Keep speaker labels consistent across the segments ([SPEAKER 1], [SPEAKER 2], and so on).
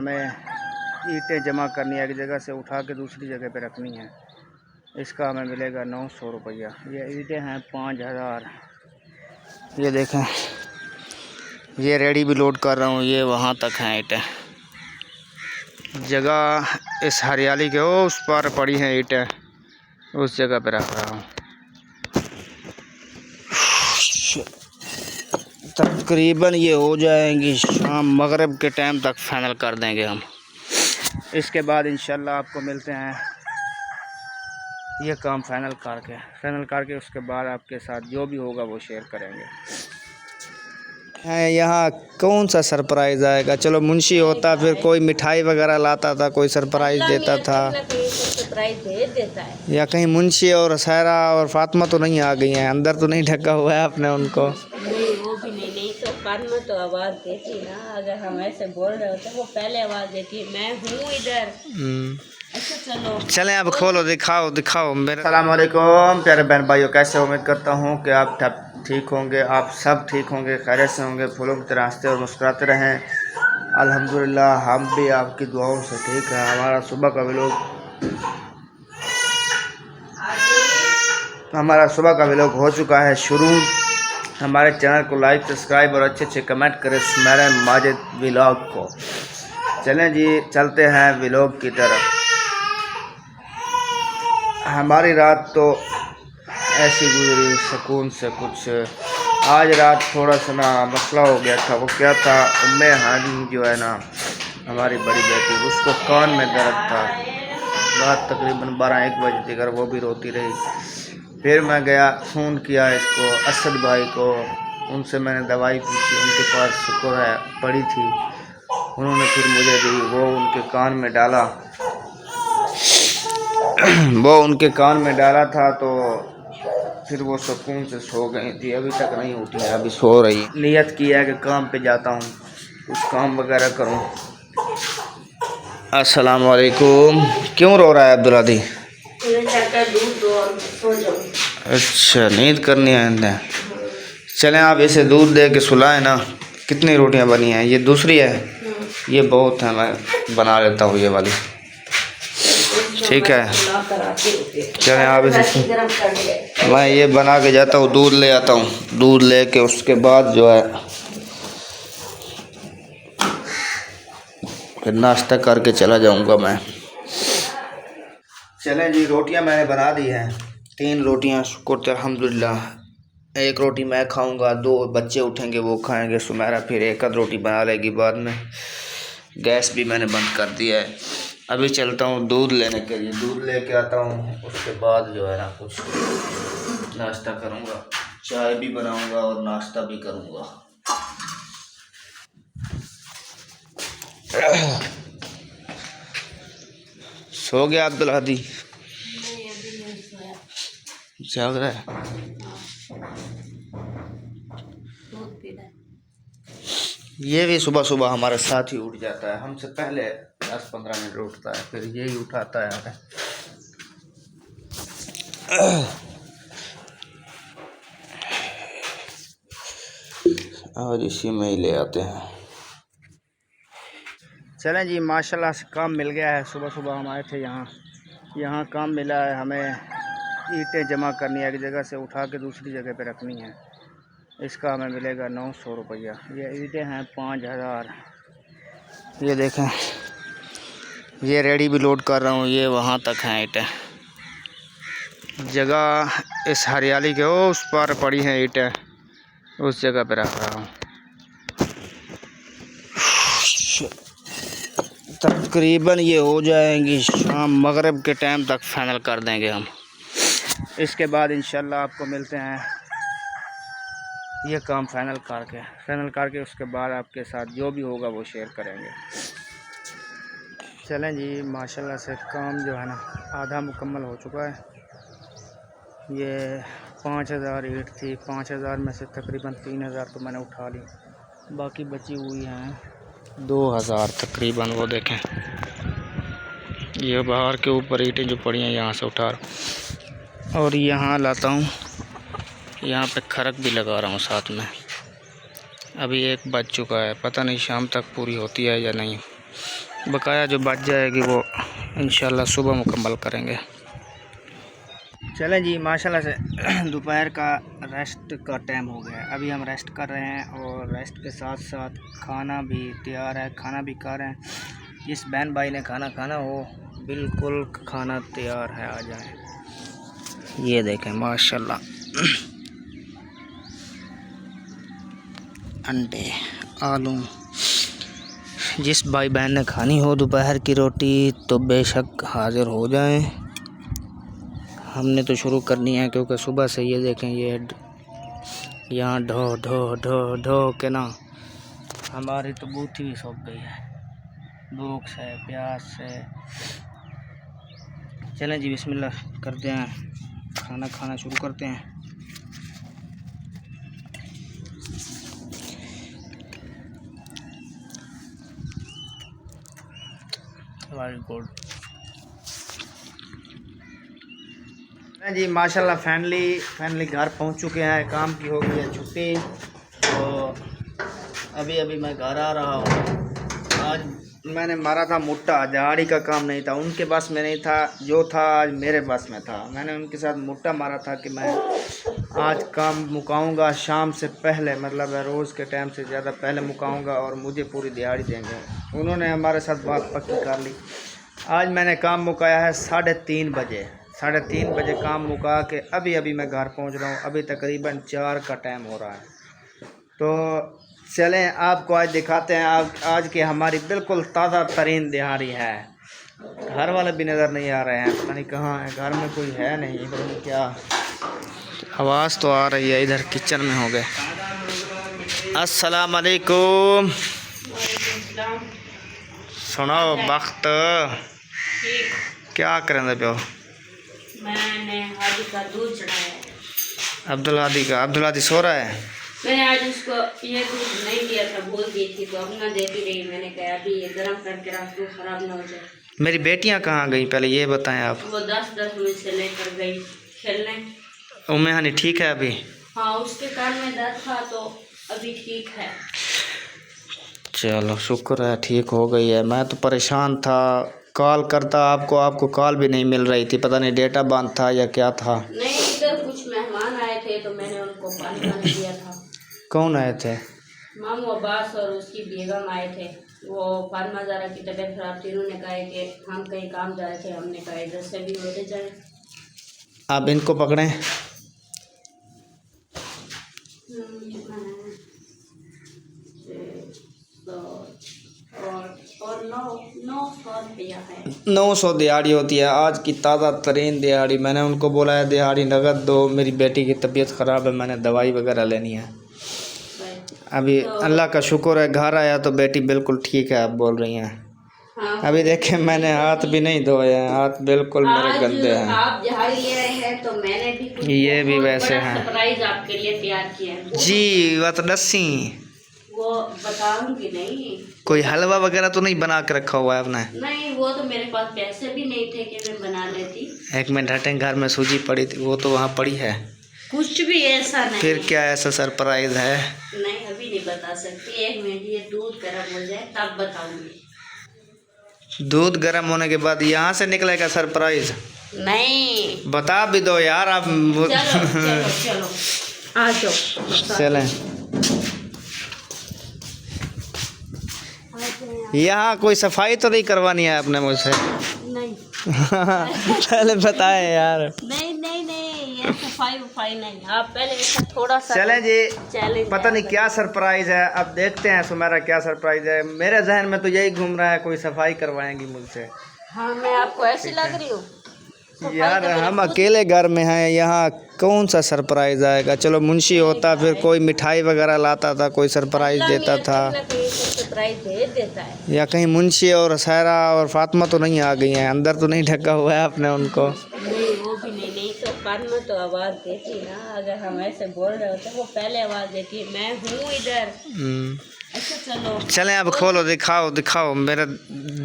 [SPEAKER 1] हमें ईंटें जमा करनी है, एक जगह से उठा के दूसरी जगह पे रखनी है। इसका हमें मिलेगा 900 रुपया। ये ईंटें हैं 5000। ये देखें, ये रेडी भी लोड कर रहा हूँ, ये वहाँ तक हैं ईंटें। जगह इस हरियाली के उस पार पड़ी हैं ईंटें, उस जगह पे रख रहा हूँ। तकरीबन ये हो जाएंगी शाम मगरिब के टाइम तक फाइनल कर देंगे हम। इसके बाद इंशाल्लाह आपको मिलते हैं ये काम फाइनल करके उसके बाद आपके साथ जो भी होगा वो शेयर करेंगे। यहाँ कौन सा सरप्राइज़ आएगा? चलो मुंशी होता फिर कोई मिठाई वगैरह लाता था, कोई सरप्राइज़ देता था,
[SPEAKER 2] सरप्राइज दे देता है।
[SPEAKER 1] या कहीं मुंशी और सायरा और फातिमा तो नहीं आ गई हैं? अंदर तो नहीं ढका हुआ है आपने उनको?
[SPEAKER 2] नहीं, वो भी नहीं तो फातिमा तो आवाज़ देती ना, अगर हम ऐसे बोल रहे होते वो पहले आवाज़ देती, मैं हूँ इधर। अच्छा चलो
[SPEAKER 1] चलें अब खोलो, दिखाओ मेरे। अस्सलाम वालेकुम प्यारे बहन भाइयों, कैसे? उम्मीद करता हूँ कि आप ठीक होंगे, आप सब ठीक होंगे, खैरियत से होंगे, फूलों की तरह हंसते और मुस्कुराते रहें। अल्हम्दुलिल्लाह हम भी आपकी दुआओं से ठीक है। हमारा सुबह का व्लॉग हो चुका है शुरू। हमारे चैनल को लाइक, सब्सक्राइब और अच्छे कमेंट करें सुमेरा माजिद व्लॉग को। चलें जी, चलते हैं व्लॉग की तरफ। हमारी रात तो ऐसी गुजरी सुकून से। कुछ आज रात थोड़ा सा ना मसला हो गया था। वो क्या था, उम्मे हानी जो है ना हमारी बड़ी बेटी, उसको कान में दर्द था। रात तकरीबन 12-1 बजे तक वो भी रोती रही। फिर मैं गया, फ़ोन किया इसको असद भाई को, उनसे मैंने दवाई पूछी, उनके पास शुक्र है पड़ी थी, उन्होंने फिर मुझे दी। वो उनके कान में डाला था तो फिर वो सुकून से सो गई थी। अभी तक नहीं उठी है, अभी सो रही। नियत की है कि काम पे जाता हूँ, कुछ काम वगैरह करूँ। अस्सलाम वालेकुम। क्यों रो रहा है अब्दुल्लादी? अच्छा, नींद करनी है इन्हें। चलें आप इसे दूध दे के सुलाएं ना। कितनी रोटियां बनी हैं? ये दूसरी है, ये बहुत है, मैं बना लेता हूँ ये वाली, ठीक है। चलें आप इसे, मैं ये बना के जाता हूँ, दूध ले आता हूँ। दूध ले के उसके बाद जो है फिर नाश्ता करके चला जाऊँगा मैं। चलें जी, रोटियां मैंने बना दी हैं, 3 रोटियां शुक्र अल्हम्दुलिल्लाह। 1 रोटी मैं खाऊंगा, 2 बच्चे उठेंगे वो खाएंगे, सुमेरा फिर 1 आध रोटी बना लेगी बाद में। गैस भी मैंने बंद कर दिया है। अभी चलता हूँ दूध लेने के लिए, दूध लेके आता हूँ। उसके बाद जो है ना कुछ नाश्ता करूँगा, चाय भी बनाऊँगा और नाश्ता भी करूँगा। सो गया अब्दुल हादी? जाग रहा है? ये भी सुबह सुबह हमारे साथ ही उठ जाता है, हमसे पहले 10-15 मिनट उठता है, फिर यही उठाता है। और इसी में ही ले आते हैं। चलें जी, माशाल्लाह से काम मिल गया है। सुबह सुबह हम आए थे यहाँ काम मिला है हमें। ईंटें जमा करनी है, एक जगह से उठा के दूसरी जगह पे रखनी है। इसका हमें मिलेगा 900 रुपया। ये ईंटें हैं 5000। ये देखें, ये रेडी भी लोड कर रहा हूँ, ये वहाँ तक हैं ईंटें। जगह इस हरियाली के उस पार पड़ी हैं ईंटें, उस जगह पे रख रहा हूँ। तकरीबन ये हो जाएंगी शाम मगरिब के टाइम तक फाइनल कर देंगे हम। इसके बाद इंशाल्लाह आपको मिलते हैं ये काम फाइनल करके उसके बाद आपके साथ जो भी होगा वो शेयर करेंगे। चलें जी, माशाल्लाह से काम जो है ना आधा मुकम्मल हो चुका है। ये 5000 ईंट थी, 5000 में से तकरीबन 3000 तो मैंने उठा ली, बाकी बची हुई हैं 2000 तकरीबन। वो देखें, ये बाहर के ऊपर ईंटें जो पड़ी हैं यहाँ से उठा और यहाँ लाता हूँ। यहाँ पे खरक भी लगा रहा हूँ साथ में। अभी 1 बज चुका है, पता नहीं शाम तक पूरी होती है या नहीं।
[SPEAKER 3] बकाया जो बच जाएगी वो इंशाल्लाह सुबह मुकम्मल करेंगे। चलें जी, माशाल्लाह से दोपहर का रेस्ट का टाइम हो गया है। अभी हम रेस्ट कर रहे हैं और रेस्ट के साथ साथ खाना भी तैयार है, खाना भी खा रहे हैं। जिस बहन भाई ने खाना खाना हो बिल्कुल खाना तैयार है, आ जाए। ये देखें माशाल्लाह अंडे आलू। जिस भाई बहन ने खानी हो दोपहर की रोटी तो बेशक हाज़िर हो जाएं। हमने तो शुरू करनी है क्योंकि सुबह से ये देखें ये यहाँ ढो ढो ढो ढो के ना हमारी तो बूथी भी सूख गई है, भूख से प्यास से। चलें जी बिस्मिल्लाह करते हैं, खाना खाना शुरू करते हैं। वेरी गुड जी, माशाल्लाह फैमिली घर पहुंच चुके हैं। काम की हो गई है छुट्टी, तो अभी मैं घर आ रहा हूँ। आज मैंने मारा था मुट्टा, दिहाड़ी का काम नहीं था, उनके बस में नहीं था, जो था आज मेरे बस में था। मैंने उनके साथ मुट्टा मारा था कि मैं आज काम मुकाऊंगा शाम से पहले, मतलब रोज़ के टाइम से ज़्यादा पहले मुकाऊंगा और मुझे पूरी दिहाड़ी देंगे। उन्होंने हमारे साथ बात पक्की कर ली। आज मैंने काम मुकाया है 3:30 बजे। 3:30 बजे काम मुका के अभी मैं घर पहुंच रहा हूं। अभी तकरीबन 4 का टाइम हो रहा है। तो चलें आपको आज दिखाते हैं। आज की हमारी बिल्कुल ताज़ा तरीन दिहाड़ी है। घर वाले भी नज़र नहीं आ रहे हैं, पता नहीं कहाँ है, घर में कोई है नहीं। इधर क्या आवाज़ तो आ रही है, इधर किचन में हो गए। अस्सलाम वालेकुम। सुनो वक्त क्या करें पे हो?
[SPEAKER 2] मैंने हादी का दूध चढ़ाया।
[SPEAKER 3] अब्दुल हादी सो रहा है।
[SPEAKER 2] मैंने आज उसको ये दूध नहीं दिया था, बोल दी थी, तो अपना देती रही। मैंने कहा अभी ये गर्म करके रख दूँ, ख़राब ना हो जाए।
[SPEAKER 3] मेरी बेटियां कहाँ गई पहले ये बताएं आप?
[SPEAKER 2] वो 10 मिनट से लेकर गई खेलने।
[SPEAKER 3] उम्मे हनी ठीक है अभी?
[SPEAKER 2] हाँ, उसके कान में दर्द था तो अभी ठीक है।
[SPEAKER 3] चलो शुक्र है ठीक हो गई है। मैं तो परेशान था, कॉल करता आपको कॉल भी नहीं मिल रही थी, पता नहीं डेटा बंद था या क्या था।
[SPEAKER 2] नहीं, इधर कुछ मेहमान आए थे तो मैंने उनको पानी दिया था।
[SPEAKER 3] कौन आए थे?
[SPEAKER 2] मामू अब्बास और उसकी बेगम आए थे। वो फातिमा ज़ारा की तबीयत खराब थी, उन्होंने कहा कि हम कहीं काम जा रहे थे। हमने कहा इधर से भी होते जाए।
[SPEAKER 3] आप इनको पकड़ें।
[SPEAKER 2] और 900 रुपया है।
[SPEAKER 3] 900 दिहाड़ी होती है आज की ताज़ा तरीन दिहाड़ी। मैंने उनको बोला है दिहाड़ी नगद दो, मेरी बेटी की तबीयत ख़राब है, मैंने दवाई वगैरह लेनी है। अभी
[SPEAKER 2] तो
[SPEAKER 3] अल्लाह का शुक्र है घर आया तो बेटी बिल्कुल ठीक है, आप बोल रही हैं।
[SPEAKER 2] हाँ,
[SPEAKER 3] अभी देखें मैंने हाथ भी नहीं धोए हैं, हाथ बिल्कुल मेरे गंदे हैं।
[SPEAKER 2] आप दिहाड़ी ले रहे हैं तो मैंने भी कुछ
[SPEAKER 3] ये भी
[SPEAKER 2] बहुत
[SPEAKER 3] वैसे
[SPEAKER 2] बड़ा
[SPEAKER 3] हैं
[SPEAKER 2] सरप्राइज आपके लिए तैयार किया है।
[SPEAKER 3] जी। वत दसी
[SPEAKER 2] वो बताऊंगी नहीं।
[SPEAKER 3] कोई हलवा वगैरह तो नहीं बना के रखा हुआ है आपने?
[SPEAKER 2] नहीं, वो तो मेरे पास पैसे भी नहीं थे कि मैं बना लेती।
[SPEAKER 3] एक मिनट हटें, घर में सूजी पड़ी थी, वो तो वहाँ पड़ी है।
[SPEAKER 2] कुछ भी ऐसा नहीं।
[SPEAKER 3] फिर क्या ऐसा सरप्राइज है?
[SPEAKER 2] नहीं, अभी नहीं बता सकती। 1 मिनट, ये दूध गर्म हो जाए तब बताऊंगी।
[SPEAKER 3] दूध गर्म होने के बाद यहाँ से निकलेगा सरप्राइज?
[SPEAKER 2] नहीं,
[SPEAKER 3] बता भी दो यार आप।
[SPEAKER 2] चलो आ जाओ।
[SPEAKER 3] चलें। यहाँ कोई सफाई तो नहीं करवानी है आपने मुझसे?
[SPEAKER 2] नहीं
[SPEAKER 3] पहले बताएं यार।
[SPEAKER 2] नहीं, ये सफाई नहीं। आप पहले इसका थोड़ा सा
[SPEAKER 3] चलें जी,
[SPEAKER 2] चैलेंज
[SPEAKER 3] पता नहीं क्या सरप्राइज है, अब देखते हैं सुमेरा क्या सरप्राइज है। मेरे जहन में तो यही घूम रहा है कोई सफाई करवाएंगी मुझसे।
[SPEAKER 2] हाँ, मैं आपको ऐसी लग रही हूँ?
[SPEAKER 3] यार हम अकेले घर में हैं, यहाँ कौन सा सरप्राइज आएगा। चलो मुंशी होता फिर कोई मिठाई वगैरह लाता था, कोई सरप्राइज देता था,
[SPEAKER 2] सरप्राइज भेज देता है।
[SPEAKER 3] या कहीं मुंशी और सायरा और फातिमा तो नहीं आ गई हैं? अंदर तो नहीं ढका हुआ है आपने उनको?
[SPEAKER 2] नहीं, वो भी नहीं तो फातिमा तो आवाज़ देती ना। अगर हम ऐसे बोल रहे होते वो पहले आवाज़ देती, मैं हूँ इधर। अच्छा चलो
[SPEAKER 3] चलें अब खोलो, दिखाओ मेरे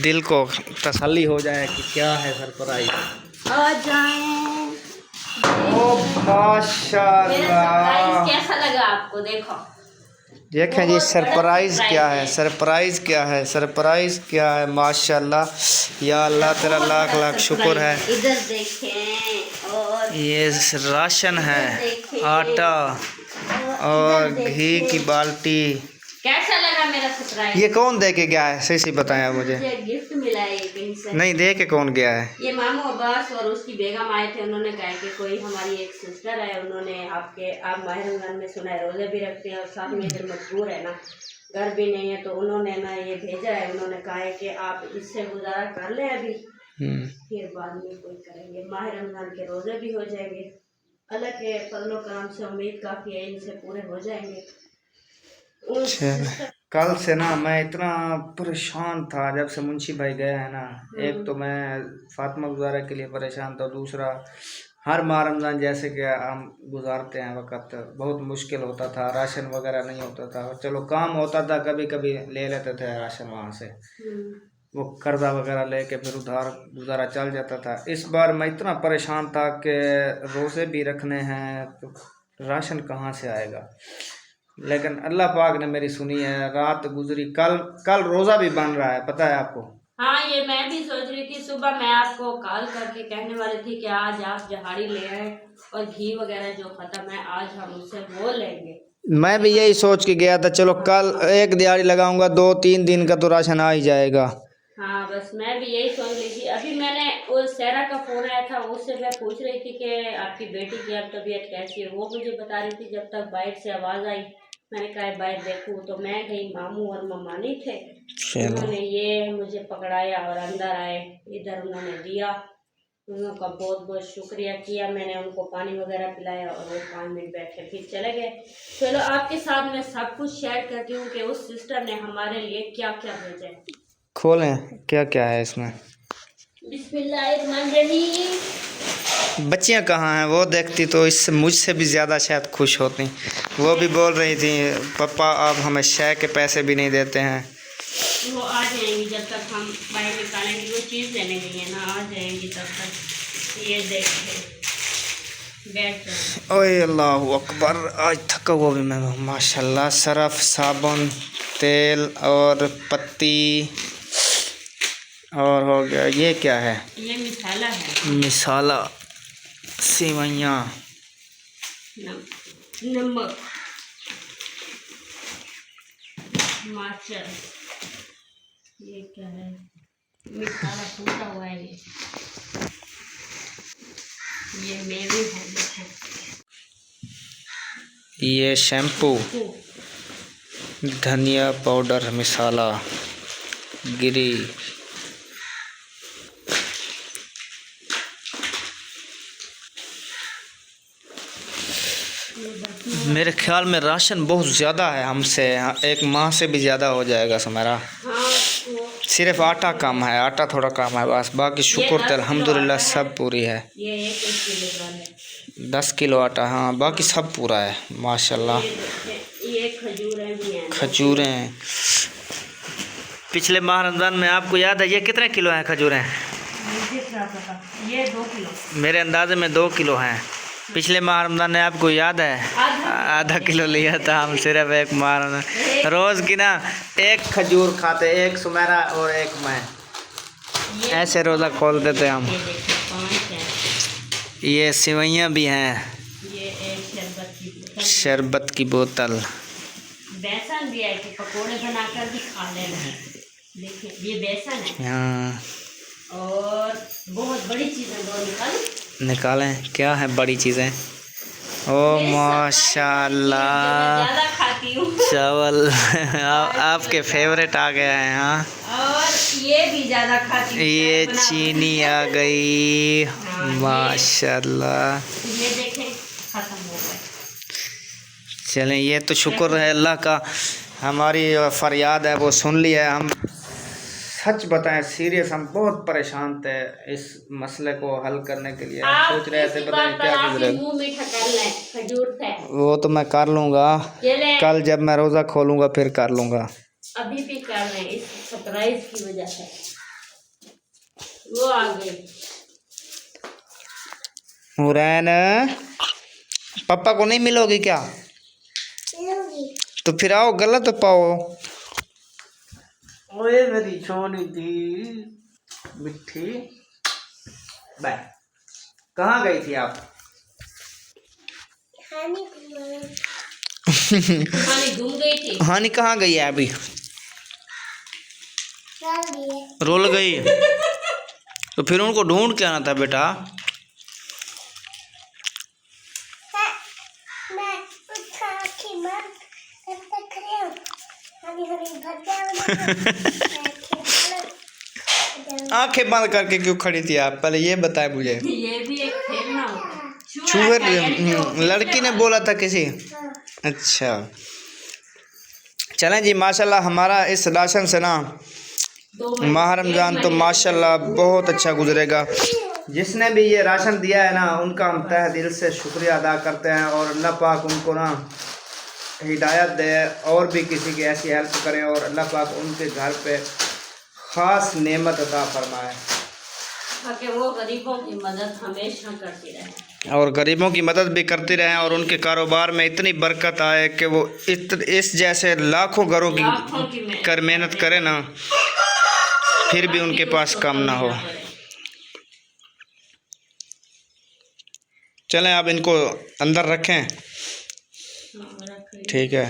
[SPEAKER 3] दिल को तसल्ली हो जाए कि क्या है सरप्राइज।
[SPEAKER 2] आ जाएं।
[SPEAKER 3] ओ माशाल्लाह,
[SPEAKER 2] कैसा लगा आपको? देखो
[SPEAKER 3] देखें जी सरप्राइज क्या है, सरप्राइज क्या है, सरप्राइज क्या है। माशाल्लाह या अल्लाह तेरा लाख लाख शुक्र है।
[SPEAKER 2] इधर देखें और
[SPEAKER 3] ये राशन है,
[SPEAKER 2] देखें।
[SPEAKER 3] आटा और घी की बाल्टी।
[SPEAKER 2] कैसा लगा मेरा सरप्राइज?
[SPEAKER 3] ये कौन दे के गया है, सही सही बताया मुझे।
[SPEAKER 2] मुझे गिफ्ट मिला है कहीं से।
[SPEAKER 3] नहीं, दे के कौन गया है?
[SPEAKER 2] ये मामू अब्बास और उसकी बेगम आए थे। उन्होंने कहा कि कोई हमारी एक सिस्टर है, उन्होंने आप माह रमजान में सुना है रोजे भी रखते हैं और साथ में इधर मजबूर है ना, घर भी नहीं है, तो उन्होंने ना ये भेजा है। उन्होंने कहा है कि आप इससे गुजारा कर लें अभी, फिर बाद में कोई करेंगे। माह रमजान के रोजे भी हो जाएंगे। अल्लाह के फजलो करम से उम्मीद काफ़ी है इनसे पूरे हो जाएंगे। कल से ना मैं इतना परेशान था जब से मुंशी भाई गए हैं ना। एक तो मैं फातिमा गुजारा के लिए परेशान था, दूसरा हर माह रमज़ान जैसे कि हम गुजारते हैं वक्त बहुत मुश्किल होता था, राशन वगैरह नहीं होता था। चलो काम होता था, कभी कभी ले लेते थे राशन वहाँ से, वो कर्जा वगैरह लेके फिर उधार गुजारा चल जाता था। इस बार मैं इतना परेशान था कि रोज़े भी रखने हैं तो राशन कहाँ से आएगा। लेकिन अल्लाह पाक ने मेरी सुनी है, रात गुजरी। कल रोज़ा भी बन रहा है, पता है आपको? हाँ, ये मैं भी सोच रही थी। सुबह मैं आपको कॉल करके कहने वाली थी कि आज आप जहाड़ी ले आए और घी वगैरह जो खत्म है आज हम उससे वो लेंगे।
[SPEAKER 3] मैं भी यही सोच के गया था, चलो कल एक दिहाड़ी लगाऊंगा, 2-3 दिन का तो राशन आ ही जाएगा।
[SPEAKER 2] हाँ, बस मैं भी यही सोच रही थी। अभी मैंने वो सहरा का फ़ोन आया था, उससे मैं पूछ रही थी कि आपकी बेटी की अब तबीयत कैसी है। वो मुझे बता रही थी जब तक बाइक से आवाज़ आई मैंने कहा बाइक देखूँ, तो मैं गई, मामू और मम्मा नहीं थे। उन्होंने ये मुझे पकड़ाया और अंदर आए, इधर उन्होंने दिया। उनका बहुत बहुत शुक्रिया किया। मैंने उनको पानी वगैरह पिलाया और वो 5 मिनट बैठे फिर चले गए। चलो आपके साथ मैं सब कुछ शेयर करती हूँ कि उस सिस्टर ने हमारे लिए क्या क्या भेजा है।
[SPEAKER 3] खोलें, क्या क्या है इसमें?
[SPEAKER 2] बिस्मिल्लाहिर्रहमानिर्रहीम।
[SPEAKER 3] बच्चियां कहाँ हैं? वो देखती तो इससे मुझसे भी ज़्यादा शायद खुश होती। वो भी बोल रही थी पापा आप हमें शय के पैसे भी नहीं देते हैं।
[SPEAKER 2] वो आ जाएंगी जब तक हम बाहर निकालेंगे। वो चीज़ लेने गई है ना, आ जाएंगी तब तक। ये देखिए बैठ जाओ।
[SPEAKER 3] ओए अल्लाह अकबर, आज थका हुआ भी मैं। माशाल्लाह, सरफ, साबुन, तेल और पत्ती और हो गया। ये क्या है?
[SPEAKER 2] ये मिसाला है।
[SPEAKER 3] मिसाला, सेवइयाँ,
[SPEAKER 2] नमक, माचर। ये क्या है? मिसाला टूटा हुआ है। ये मेवे है देखो।
[SPEAKER 3] ये शैम्पू, धनिया पाउडर, मिसाला, गिरी। मेरे ख्याल में राशन बहुत ज़्यादा है हमसे, एक माह से भी ज़्यादा हो जाएगा हमारा। सिर्फ आटा कम है, आटा थोड़ा कम है बस, बाकी शुक्र तो अल्हम्दुलिल्लाह सब पूरी है।
[SPEAKER 2] ये 1 किलो
[SPEAKER 3] 10 किलो आटा, हाँ बाकी सब पूरा है माशाल्लाह।
[SPEAKER 2] ये खजूरें भी हैं।
[SPEAKER 3] खजूरें पिछले माह रमज़ान में आपको याद है ये कितने किलो हैं खजूरें?
[SPEAKER 2] मुझे क्या पता, ये 2 किलो
[SPEAKER 3] मेरे अंदाजे में 2 किलो हैं। पिछले माह रमज़ान में आपको याद है आधा किलो लिया था हम सिर्फ एक माह रमज़ान। रोज़ की ना एक खजूर खाते, एक सुमेरा और एक मैं, ऐसे रोज़ा खोल देते हम।
[SPEAKER 2] ये देखिए 5 है।
[SPEAKER 3] ये सेवइयाँ भी हैं,
[SPEAKER 2] ये एक
[SPEAKER 3] शरबत की बोतल,
[SPEAKER 2] बेसन भी है कि पकोड़े बनाकर भी खा लेना। देखिए ये बेसन है।
[SPEAKER 3] हाँ
[SPEAKER 2] और बहुत बड़ी चीज़ें दो
[SPEAKER 3] निकालें। क्या है बड़ी चीज़ें? ओ माशाल्लाह,
[SPEAKER 2] ज़्यादा खाती हूँ।
[SPEAKER 3] चावल आपके फेवरेट आ गया है। हाँ,
[SPEAKER 2] और ये भी ज़्यादा खाती हूँ।
[SPEAKER 3] ये चीनी आ गई माशाल्लाह।
[SPEAKER 2] ये देखें खत्म हो गया।
[SPEAKER 3] चलें, ये तो शुक्र है अल्लाह का, हमारी फरियाद है वो सुन लिया है। हम सच बताएं सीरियस हम बहुत परेशान थे इस मसले को हल करने के लिए। हम सोच रहे थे पता नहीं क्या गुजरेगा।
[SPEAKER 2] मुंह मीठा कर लें खजूर से।
[SPEAKER 3] वो तो मैं कर लूँगा, कल जब मैं रोज़ा खोलूँगा फिर कर लूँगा।
[SPEAKER 2] अभी भी कर रहे हैं इस सरप्राइज की वजह से। वो आ गई
[SPEAKER 3] हुरैन, पापा को नहीं मिलोगी क्या?
[SPEAKER 2] तो फिर आओ, गलत पाओ।
[SPEAKER 3] ओए मेरी छोटी थी मिट्टी। बाय। कहाँ गई थी आप?
[SPEAKER 4] हानी घूम गई थी।
[SPEAKER 2] हानि कहाँ गई है अभी? रोल गई। तो फिर उनको ढूंढ के आना था बेटा। आंखें बंद करके क्यों खड़ी थी आप, पहले ये बताए मुझे।
[SPEAKER 4] ये भी एक खेलना होता है।
[SPEAKER 2] छुअर लड़की ने बोला था किसी। अच्छा चलें जी, माशाल्लाह हमारा इस राशन से ना माह रमज़ान तो माशाल्लाह बहुत अच्छा गुजरेगा। जिसने भी ये राशन दिया है ना, उनका हम तहे दिल से शुक्रिया अदा करते हैं और अल्लाह पाक उनको ना हिदायत दे और भी किसी की ऐसी हेल्प करें और अल्लाह पाक उनके घर पे ख़ास नेमत अता फरमाए
[SPEAKER 4] ताकि वो गरीबों की मदद हमेशा करती रहे
[SPEAKER 2] और गरीबों की मदद भी करती रहें और उनके कारोबार में इतनी बरकत आए कि वो इस जैसे लाखों घरों की कर मेहनत करें ना, फिर भी उनके पास काम ना हो। चलें अब इनको अंदर रखें। ठीक है।